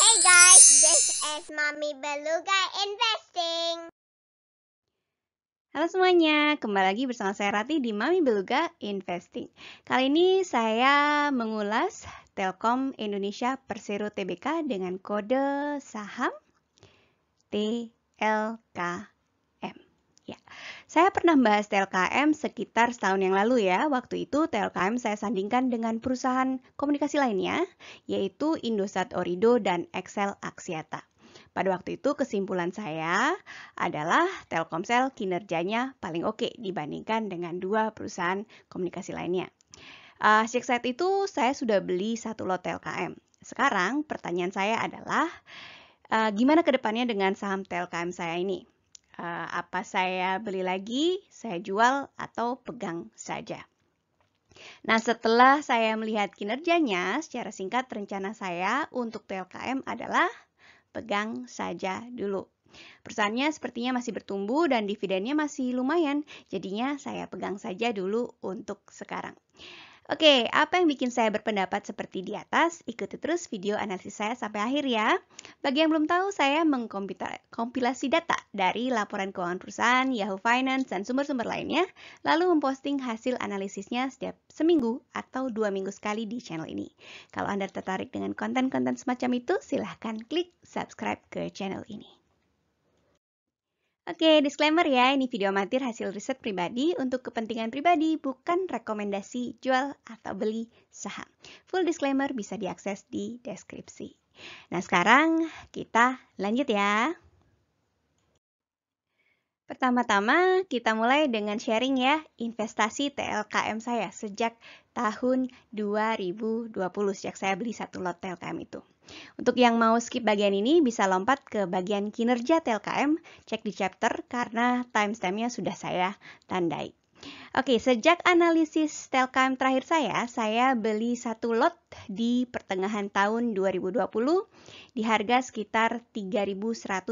Hey guys, this is Mommy Beluga Investing. Halo semuanya, kembali lagi bersama saya Rati di Mami Beluga Investing. Kali ini saya mengulas Telkom Indonesia Persero Tbk dengan kode saham TLKM. Ya, saya pernah bahas TLKM sekitar setahun yang lalu ya. Waktu itu TLKM saya sandingkan dengan perusahaan komunikasi lainnya, yaitu Indosat Orindo dan XL Axiata. Pada waktu itu kesimpulan saya adalah Telkomsel kinerjanya paling oke dibandingkan dengan dua perusahaan komunikasi lainnya. Sejak saat itu saya sudah beli satu lot TLKM. Sekarang pertanyaan saya adalah gimana ke depannya dengan saham TLKM saya ini? Apa saya beli lagi, saya jual, atau pegang saja? Nah, setelah saya melihat kinerjanya, secara singkat rencana saya untuk TLKM adalah pegang saja dulu. Perusahaannya sepertinya masih bertumbuh dan dividennya masih lumayan, jadinya saya pegang saja dulu untuk sekarang. Oke, apa yang bikin saya berpendapat seperti di atas? Ikuti terus video analisis saya sampai akhir ya. Bagi yang belum tahu, saya mengkompilasi data dari laporan keuangan perusahaan, Yahoo Finance, dan sumber-sumber lainnya, lalu memposting hasil analisisnya setiap seminggu atau 2 minggu sekali di channel ini. Kalau Anda tertarik dengan konten-konten semacam itu, silahkan klik subscribe ke channel ini. Oke, disclaimer ya, ini video amatir hasil riset pribadi untuk kepentingan pribadi, bukan rekomendasi jual atau beli saham. Full disclaimer bisa diakses di deskripsi. Nah, sekarang kita lanjut ya. Pertama-tama kita mulai dengan sharing ya investasi TLKM saya sejak tahun 2020, sejak saya beli satu lot TLKM itu. Untuk yang mau skip bagian ini bisa lompat ke bagian kinerja TLKM, cek di chapter karena timestampnya sudah saya tandai. Oke, sejak analisis Telkom terakhir saya beli satu lot di pertengahan tahun 2020 di harga sekitar Rp3.110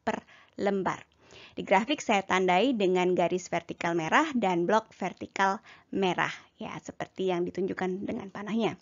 per lembar. Di grafik saya tandai dengan garis vertikal merah dan blok vertikal merah, ya seperti yang ditunjukkan dengan panahnya.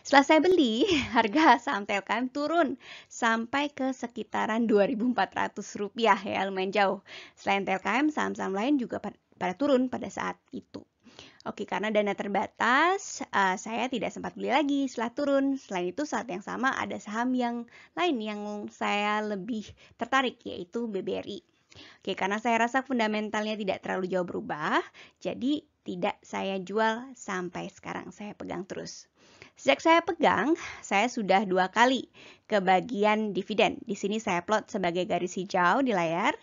Setelah saya beli, harga saham Telkom turun sampai ke sekitaran Rp2.400 ya, lumayan jauh. Selain Telkom, saham-saham lain juga pada turun pada saat itu. Oke, karena dana terbatas, saya tidak sempat beli lagi setelah turun. Selain itu, saat yang sama ada saham yang lain yang saya lebih tertarik, yaitu BBRI. Oke, karena saya rasa fundamentalnya tidak terlalu jauh berubah, jadi tidak saya jual sampai sekarang, saya pegang terus. Sejak saya pegang, saya sudah 2 kali ke bagian dividen. Di sini saya plot sebagai garis hijau di layar.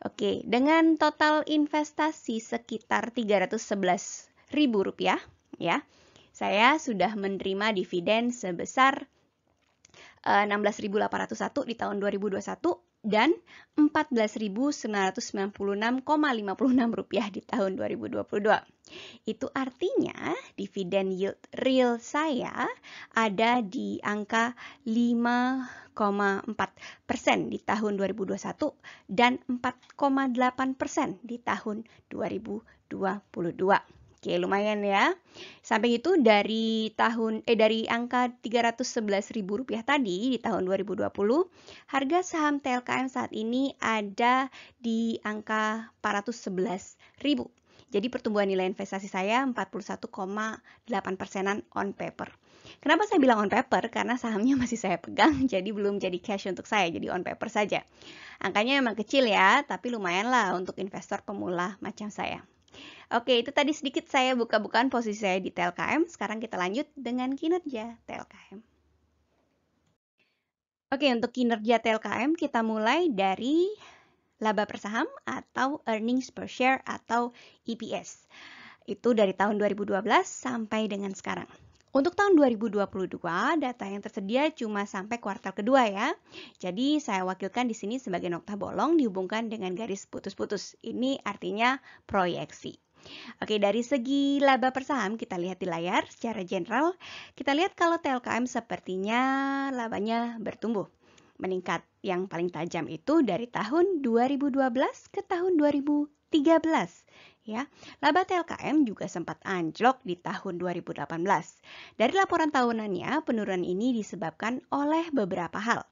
Oke, dengan total investasi sekitar Rp311.000 ya. Saya sudah menerima dividen sebesar Rp16.801 di tahun 2021 dan Rp14.996,56 di tahun 2022. Itu artinya dividen yield real saya ada di angka 5,4% di tahun 2021 dan 4,8% di tahun 2022. Oke, lumayan ya. Sampai itu dari angka Rp311.000 tadi di tahun 2020, harga saham TLKM saat ini ada di angka Rp411.000. Jadi pertumbuhan nilai investasi saya 41,8%-an on paper. Kenapa saya bilang on paper? Karena sahamnya masih saya pegang, jadi belum jadi cash untuk saya, jadi on paper saja. Angkanya memang kecil ya, tapi lumayan lah untuk investor pemula macam saya. Oke, itu tadi sedikit saya buka-bukaan posisi saya di TLKM. Sekarang kita lanjut dengan kinerja TLKM. Oke, untuk kinerja TLKM kita mulai dari laba per saham atau earnings per share atau EPS. Itu dari tahun 2012 sampai dengan sekarang. Untuk tahun 2022, data yang tersedia cuma sampai kuartal kedua ya. Jadi saya wakilkan di sini sebagai nokta bolong dihubungkan dengan garis putus-putus. Ini artinya proyeksi. Oke, dari segi laba per saham kita lihat di layar secara general. Kita lihat kalau TLKM sepertinya labanya bertumbuh. Meningkat yang paling tajam itu dari tahun 2012 ke tahun 2013. ya. Laba TLKM juga sempat anjlok di tahun 2018. Dari laporan tahunannya, penurunan ini disebabkan oleh beberapa hal.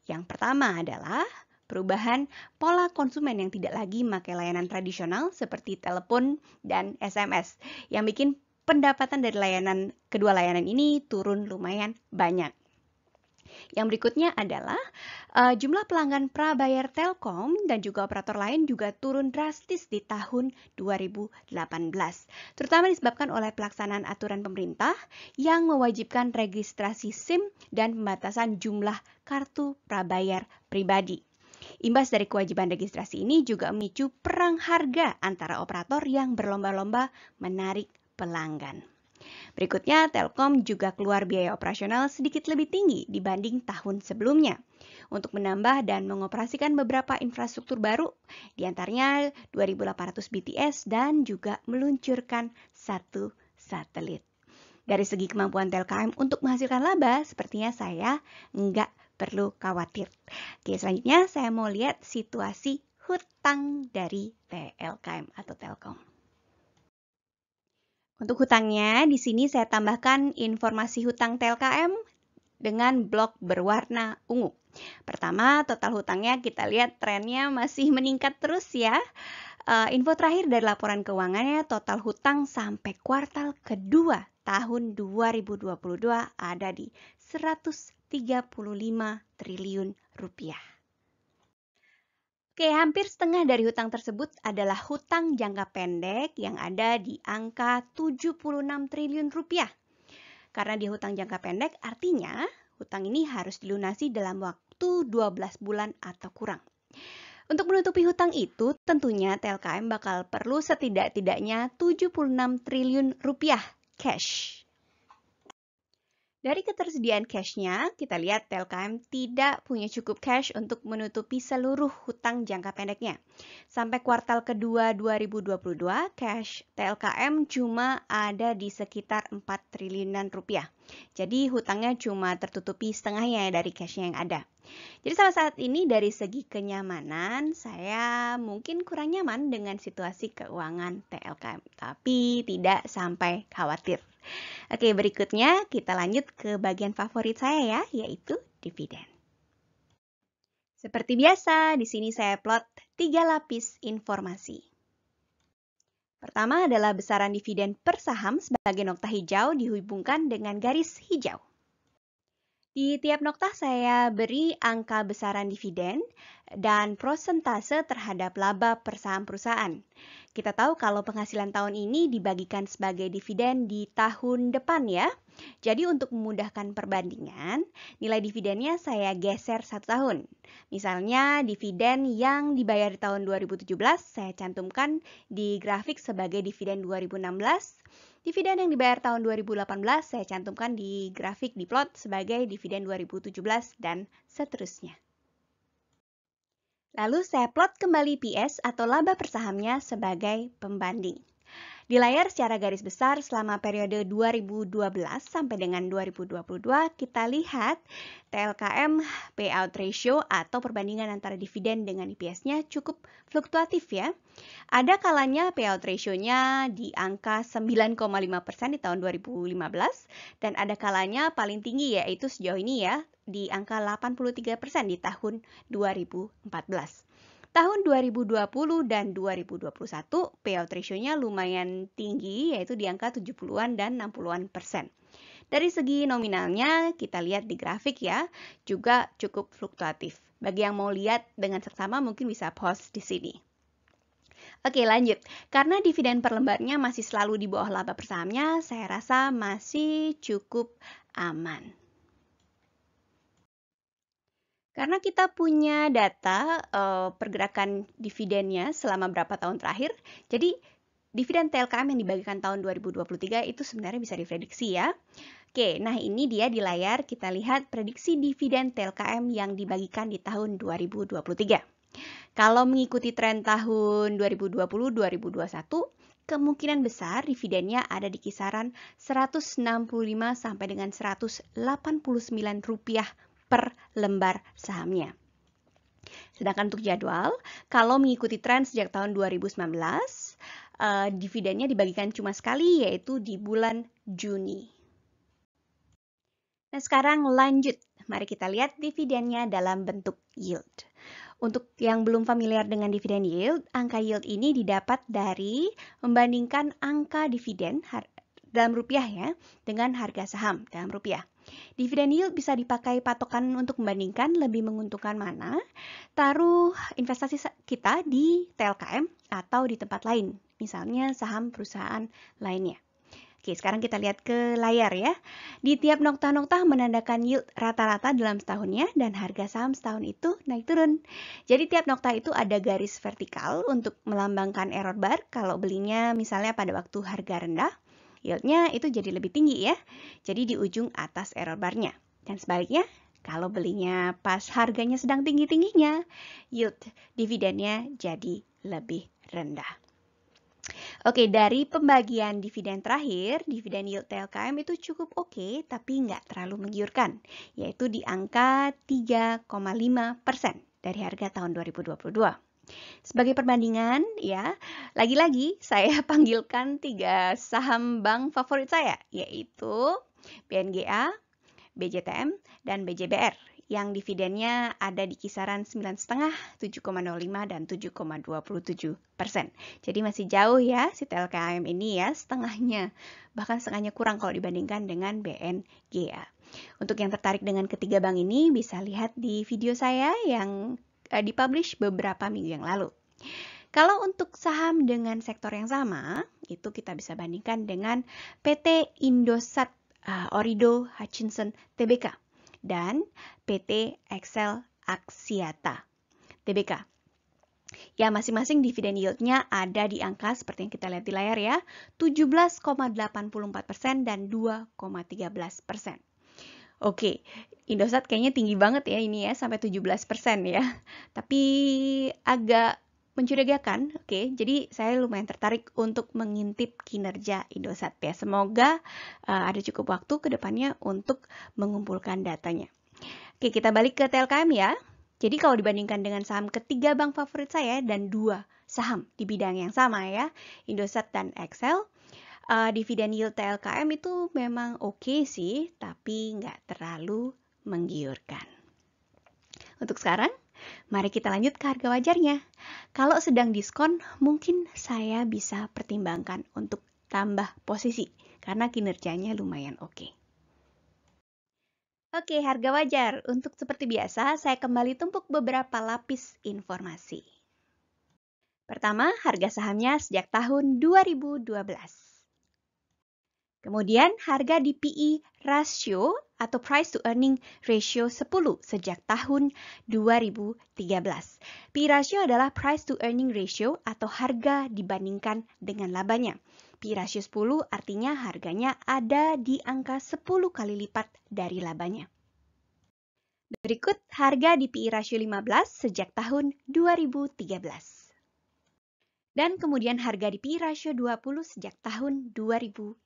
Yang pertama adalah perubahan pola konsumen yang tidak lagi memakai layanan tradisional seperti telepon dan SMS, yang bikin pendapatan dari kedua layanan ini turun lumayan banyak. Yang berikutnya adalah jumlah pelanggan prabayar Telkom dan juga operator lain juga turun drastis di tahun 2018, terutama disebabkan oleh pelaksanaan aturan pemerintah yang mewajibkan registrasi SIM dan pembatasan jumlah kartu prabayar pribadi. Imbas dari kewajiban registrasi ini juga memicu perang harga antara operator yang berlomba-lomba menarik pelanggan. Berikutnya, Telkom juga keluar biaya operasional sedikit lebih tinggi dibanding tahun sebelumnya untuk menambah dan mengoperasikan beberapa infrastruktur baru, diantaranya 2.800 BTS dan juga meluncurkan 1 satelit. Dari segi kemampuan Telkom untuk menghasilkan laba, sepertinya saya nggak perlu khawatir. Oke, selanjutnya saya mau lihat situasi hutang dari TLKM atau Telkom. Untuk hutangnya, di sini saya tambahkan informasi hutang TLKM dengan blok berwarna ungu. Pertama, total hutangnya kita lihat trennya masih meningkat terus ya. Info terakhir dari laporan keuangannya, total hutang sampai kuartal kedua tahun 2022 ada di 135 triliun rupiah. Oke, hampir setengah dari hutang tersebut adalah hutang jangka pendek yang ada di angka 76 triliun rupiah. Karena dia hutang jangka pendek, artinya hutang ini harus dilunasi dalam waktu 12 bulan atau kurang. Untuk menutupi hutang itu, tentunya TLKM bakal perlu setidak-tidaknya 76 triliun rupiah cash. Dari ketersediaan cash-nya, kita lihat TLKM tidak punya cukup cash untuk menutupi seluruh hutang jangka pendeknya. Sampai kuartal kedua 2022, cash TLKM cuma ada di sekitar 4 triliunan rupiah. Jadi hutangnya cuma tertutupi setengahnya dari cash-nya yang ada. Jadi saat ini dari segi kenyamanan, saya mungkin kurang nyaman dengan situasi keuangan TLKM. Tapi tidak sampai khawatir. Oke, berikutnya kita lanjut ke bagian favorit saya ya, yaitu dividen. Seperti biasa, di sini saya plot 3 lapis informasi. Pertama adalah besaran dividen per saham sebagai nokta hijau dihubungkan dengan garis hijau. Di tiap nokta saya beri angka besaran dividen dan prosentase terhadap laba per saham perusahaan. Kita tahu kalau penghasilan tahun ini dibagikan sebagai dividen di tahun depan ya. Jadi untuk memudahkan perbandingan, nilai dividennya saya geser 1 tahun. Misalnya dividen yang dibayar di tahun 2017 saya cantumkan di grafik sebagai dividen 2016. Dividen yang dibayar tahun 2018 saya cantumkan di grafik di plot sebagai dividen 2017 dan seterusnya. Lalu saya plot kembali PS atau laba per sahamnya sebagai pembanding. Di layar secara garis besar selama periode 2012 sampai dengan 2022 kita lihat TLKM payout ratio atau perbandingan antara dividen dengan EPS-nya cukup fluktuatif ya. Ada kalanya payout ratio-nya di angka 9,5% di tahun 2015 dan ada kalanya paling tinggi yaitu sejauh ini ya di angka 83% di tahun 2014. Tahun 2020 dan 2021 payout ratio-nya lumayan tinggi yaitu di angka 70-an dan 60-an%. Dari segi nominalnya kita lihat di grafik ya, juga cukup fluktuatif. Bagi yang mau lihat dengan seksama mungkin bisa pause di sini. Oke, lanjut. Karena dividen per lembarnya masih selalu di bawah laba per sahamnya, saya rasa masih cukup aman. Karena kita punya data pergerakan dividennya selama berapa tahun terakhir, jadi dividen TLKM yang dibagikan tahun 2023 itu sebenarnya bisa diprediksi ya. Oke, nah ini dia di layar kita lihat prediksi dividen TLKM yang dibagikan di tahun 2023. Kalau mengikuti tren tahun 2020-2021, kemungkinan besar dividennya ada di kisaran 165 sampai dengan 189 rupiah per lembar sahamnya. Sedangkan untuk jadwal, kalau mengikuti tren sejak tahun 2019, dividennya dibagikan cuma sekali, yaitu di bulan Juni. Nah, sekarang lanjut. Mari kita lihat dividennya dalam bentuk yield. Untuk yang belum familiar dengan dividen yield, angka yield ini didapat dari membandingkan angka dividen dalam rupiah ya, dengan harga saham dalam rupiah. Dividen yield bisa dipakai patokan untuk membandingkan lebih menguntungkan mana, taruh investasi kita di TLKM atau di tempat lain, misalnya saham perusahaan lainnya. Oke, sekarang kita lihat ke layar ya. Di tiap nokta-nokta menandakan yield rata-rata dalam setahunnya dan harga saham setahun itu naik turun. Jadi tiap nokta itu ada garis vertikal untuk melambangkan error bar kalau belinya misalnya pada waktu harga rendah, yieldnya itu jadi lebih tinggi ya. Jadi di ujung atas error barnya. Dan sebaliknya, kalau belinya pas harganya sedang tinggi-tingginya, yield dividennya jadi lebih rendah. Oke, dari pembagian dividen terakhir, dividen yield TLKM itu cukup oke, tapi nggak terlalu menggiurkan, yaitu di angka 3,5% dari harga tahun 2022. Sebagai perbandingan, ya, lagi-lagi saya panggilkan 3 saham bank favorit saya, yaitu BNGA, BJTM, dan BJBR, yang dividennya ada di kisaran 9,5, 7,05, dan 7,27%. Jadi masih jauh ya si TLKM ini ya, setengahnya. Bahkan setengahnya kurang kalau dibandingkan dengan BNGA. Untuk yang tertarik dengan ketiga bank ini, bisa lihat di video saya yang dipublish beberapa minggu yang lalu. Kalau untuk saham dengan sektor yang sama, itu kita bisa bandingkan dengan PT Indosat Orido Hutchinson Tbk dan PT Excel Axiata Tbk. Ya, masing-masing dividen yieldnya ada di angka seperti yang kita lihat di layar ya, 17,84% dan 2,13%. Oke, Indosat kayaknya tinggi banget ya ini ya, sampai 17% ya. Tapi agak mencurigakan, oke. Jadi saya lumayan tertarik untuk mengintip kinerja Indosat ya. Semoga ada cukup waktu ke depannya untuk mengumpulkan datanya. Oke, kita balik ke TLKM ya. Jadi kalau dibandingkan dengan saham ketiga bank favorit saya dan 2 saham di bidang yang sama ya, Indosat dan Excel, dividen yield TLKM itu memang oke sih, tapi nggak terlalu menggiurkan. Untuk sekarang, mari kita lanjut ke harga wajarnya. Kalau sedang diskon, mungkin saya bisa pertimbangkan untuk tambah posisi, karena kinerjanya lumayan oke. Oke, harga wajar. Untuk seperti biasa, saya kembali tumpuk beberapa lapis informasi. Pertama, harga sahamnya sejak tahun 2012. Kemudian harga di PE ratio atau price to earning ratio 10 sejak tahun 2013. PE ratio adalah price to earning ratio atau harga dibandingkan dengan labanya. PE ratio 10 artinya harganya ada di angka 10 kali lipat dari labanya. Berikut harga di PE ratio 15 sejak tahun 2013. Dan kemudian harga di PE ratio 20 sejak tahun 2013.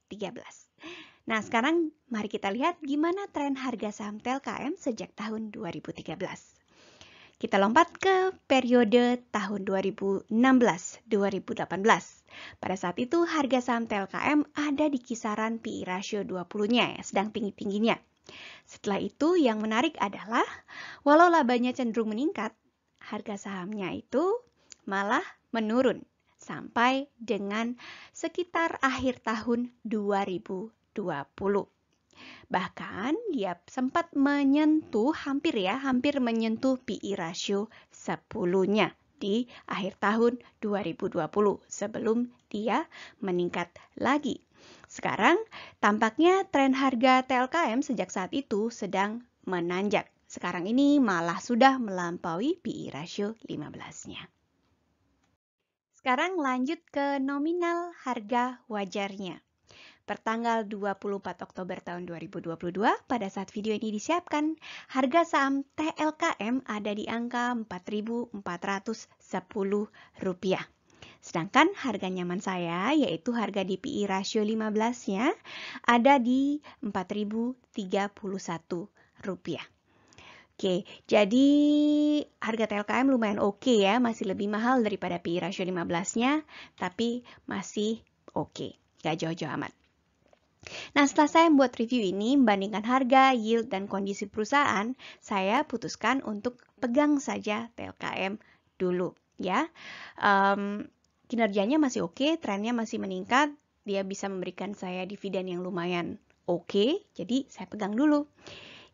Nah, sekarang mari kita lihat gimana tren harga saham TLKM sejak tahun 2013. Kita lompat ke periode tahun 2016-2018. Pada saat itu harga saham TLKM ada di kisaran PE ratio 20-nya ya, sedang tinggi-tingginya. Setelah itu yang menarik adalah walau labanya cenderung meningkat, harga sahamnya itu malah menurun sampai dengan sekitar akhir tahun 2020. Bahkan dia sempat menyentuh hampir menyentuh PE ratio 10-nya di akhir tahun 2020 sebelum dia meningkat lagi. Sekarang tampaknya tren harga TLKM sejak saat itu sedang menanjak. Sekarang ini malah sudah melampaui PE ratio 15-nya. Sekarang lanjut ke nominal harga wajarnya. Pertanggal 24 Oktober tahun 2022, pada saat video ini disiapkan, harga saham TLKM ada di angka Rp4.410. Sedangkan harga nyaman saya, yaitu harga di PE ratio 15-nya, ada di Rp4.031. Oke, jadi harga TLKM lumayan oke ya, masih lebih mahal daripada PI ratio 15-nya, tapi masih oke, gak jauh-jauh amat. Nah, setelah saya membuat review ini, membandingkan harga, yield, dan kondisi perusahaan, saya putuskan untuk pegang saja TLKM dulu ya. Kinerjanya masih oke, trennya masih meningkat, dia bisa memberikan saya dividen yang lumayan oke, jadi saya pegang dulu.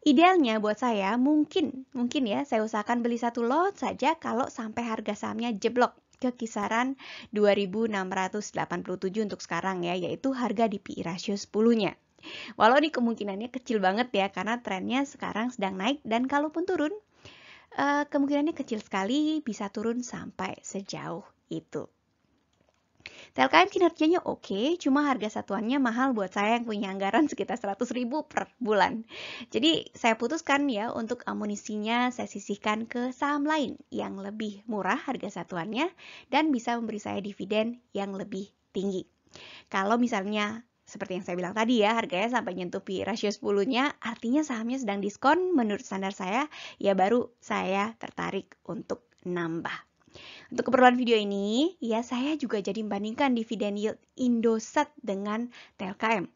Idealnya buat saya mungkin ya saya usahakan beli satu lot saja kalau sampai harga sahamnya jeblok ke kisaran 2.687 untuk sekarang ya, yaitu harga di PI ratio 10-nya. Walau ini kemungkinannya kecil banget ya karena trennya sekarang sedang naik dan kalaupun turun kemungkinannya kecil sekali, bisa turun sampai sejauh itu. TLKM kinerjanya oke, cuma harga satuannya mahal buat saya yang punya anggaran sekitar 100.000 per bulan. Jadi saya putuskan ya untuk amunisinya saya sisihkan ke saham lain yang lebih murah harga satuannya dan bisa memberi saya dividen yang lebih tinggi. Kalau misalnya seperti yang saya bilang tadi ya, harganya sampai nyentuh PI ratio 10-nya, artinya sahamnya sedang diskon menurut standar saya, ya baru saya tertarik untuk nambah. Untuk keperluan video ini, ya saya juga jadi membandingkan dividen yield Indosat dengan TLKM.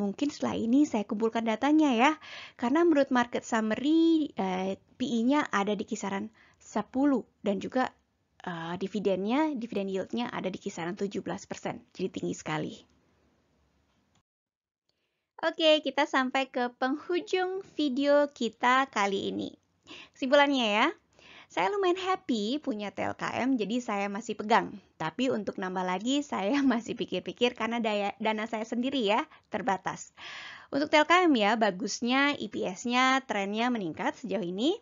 Mungkin setelah ini saya kumpulkan datanya ya, karena menurut market summary PI-nya ada di kisaran 10 dan juga dividen yieldnya ada di kisaran 17%, jadi tinggi sekali. Oke, kita sampai ke penghujung video kita kali ini. Kesimpulannya ya, saya lumayan happy punya TLKM, jadi saya masih pegang. Tapi untuk nambah lagi, saya masih pikir-pikir karena dana saya sendiri ya, terbatas. Untuk TLKM ya, bagusnya EPS-nya, trennya meningkat sejauh ini.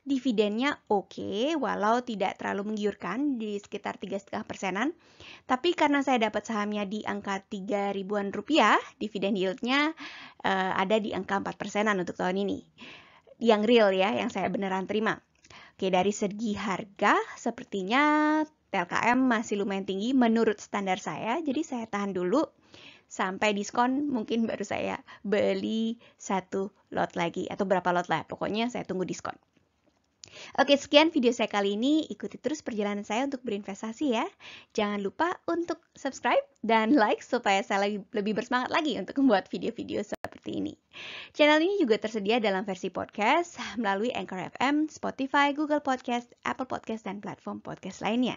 Dividennya oke, walau tidak terlalu menggiurkan, di sekitar 3,5%-an. Tapi karena saya dapat sahamnya di angka 3 ribuan rupiah, dividen yield-nya ada di angka 4%-an untuk tahun ini. Yang real ya, yang saya beneran terima. Oke, dari segi harga, sepertinya TLKM masih lumayan tinggi menurut standar saya, jadi saya tahan dulu. Sampai diskon, mungkin baru saya beli satu lot lagi, atau berapa lot lah, pokoknya saya tunggu diskon. Oke, sekian video saya kali ini. Ikuti terus perjalanan saya untuk berinvestasi ya. Jangan lupa untuk subscribe dan like supaya saya lebih bersemangat lagi untuk membuat video-video seperti ini. Channel ini juga tersedia dalam versi podcast melalui Anchor FM, Spotify, Google Podcast, Apple Podcast, dan platform podcast lainnya.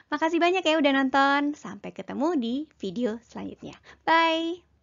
Makasih banyak ya udah nonton. Sampai ketemu di video selanjutnya. Bye!